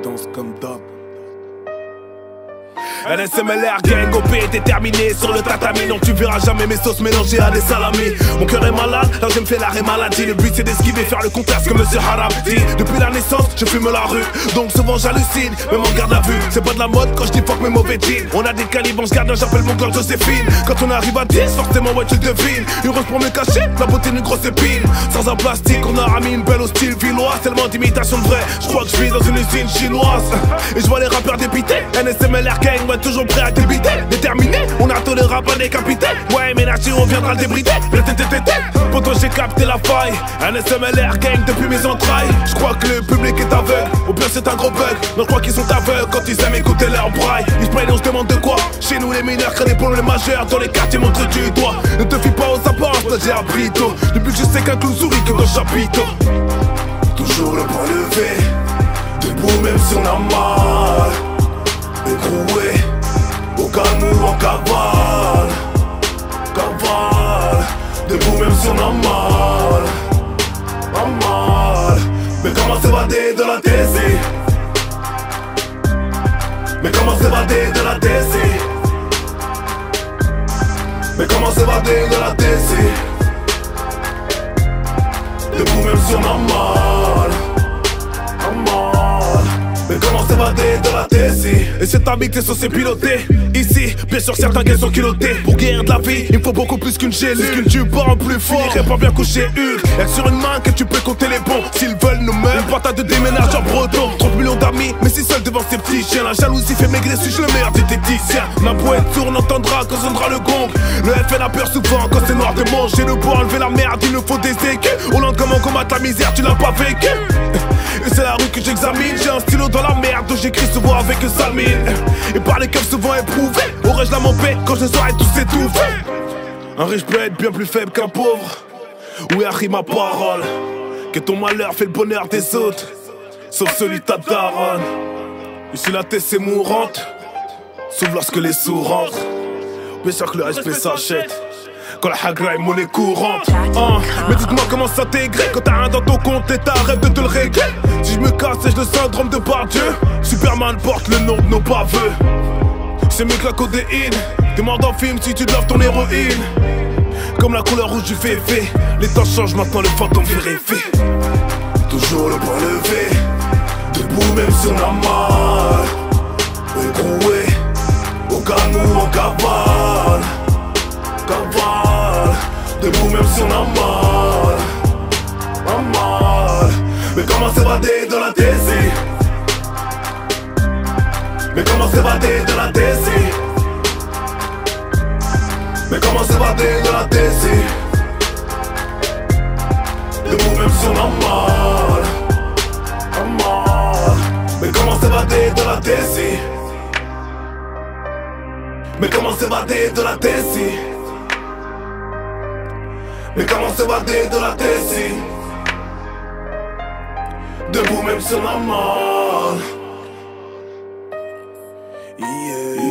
danse comme d'hab. NSMLR gang OP déterminé sur le tatami. Donc tu verras jamais mes sauces mélangées à des salamis. Mon cœur est malade, là je me fais l'arrêt maladie. Le but c'est d'esquiver, faire le contraste comme Monsieur Haram dit. Depuis la naissance, je fume la rue. Donc souvent j'hallucine, même en garde à vue. C'est pas de la mode quand je dis fuck mes mauvais jeans. On a des calibres, on se garde, j'appelle mon cœur Joséphine. Quand on arrive à 10, forcément ouais tu devines. Une rose pour me cacher, la beauté d'une grosse épine. Sans un plastique, on a mis une belle au style villois. Tellement d'imitation de vrai, je crois que je vis dans une usine chinoise. Et je vois les rappeurs dépités, NSMLR gang, ouais toujours prêt à débiter. Déterminé, on a tous les rap à décapiter. Ouais mais Nachi on viendra le débrider. Pourtant j'ai capté la faille. NSMLR gang depuis mes entrailles. Je crois que le public est aveugle, ou bien c'est un gros bug. Non je crois qu'ils sont aveugles quand ils aiment écouter leur braille. Ils se plaignent et on se demande de quoi. Chez nous les mineurs créent des problèmes majeurs. Dans les quartiers montrent du doigt. Ne te fie pas aux apparences, là j'ai appris tôt. Depuis que je sais qu'un clou sourit que dans le chapiteau. Toujours le point levé, debout même si on a mal. Écroué, au calme ou en cavale. Cavale, debout même si on a mal. A mal. Mais comment s'évader de la DC? Mais comment s'évader de la DC? Mais comment s'évader de la DC? Debout même si on a mal. A mal. Mais comment s'évader de la DC? Et c'est ta big, t'es censé piloter. Ici, bien sûr certains gains sont kilottés. Pour guérir de la vie, il faut beaucoup plus qu'une gélule. Qu'une tube en plus fort, finirait pas bien couché Hugues. Y'a que sur une main que tu peux compter les bons. S'ils veulent nous mettre une patate de déménageurs bretons. 30 millions d'amis, mais si seul devant ces petits chiens. La jalousie fait maigrir, suis-je le meilleur diététicien. Ma poète tourne, entendra quand sonnera le gong. Le FN a peur souvent quand c'est noir de manger le bois, enlever la merde, il nous faut des écus. Hollande comment combattre la misère, tu l'as pas vécu. Et c'est la rue que j'examine, j'ai un stylo dans la merde où j'écris souvent avec une sale mine. Et par les keufs souvent éprouvés, aurais-je la m'empêcher quand je saurais tous étouffer. Un riche peut être bien plus faible qu'un pauvre. Oui, Harry, ma parole, que ton malheur fait le bonheur des autres, sauf celui de ta daronne. Ici la tête c'est mourante, sauf lorsque les sous rentrent. Bien sûr que le respect s'achète quand la hagra est monnaie courante. Mais dites-moi comment s'intégrer quand t'as rien dans ton compte et t'as rêve de te le régler. Si je me casse et je le syndrome de Bardieu, Superman porte le nom de nos baveux. C'est mieux que la codéine, t'es mort dans le film si tu te laves ton héroïne. Comme la couleur rouge du féfé, les temps changent maintenant, le fantôme fait rêver. Toujours le point levé, debout même si on a mal. Écroué, au calme ou en cavale. Cavale, debout même si on a mal. A mal. Mais comment s'évader de la DC? Mais comment s'évader de la DC? Mais comment s'évader de la DC? Debout même si on a mal. A mal. Mais comment s'évader de la DC? Mais comment s'évader de la DC? Mais comment s'évader de la DC? Debout même si on a mal. Yeah.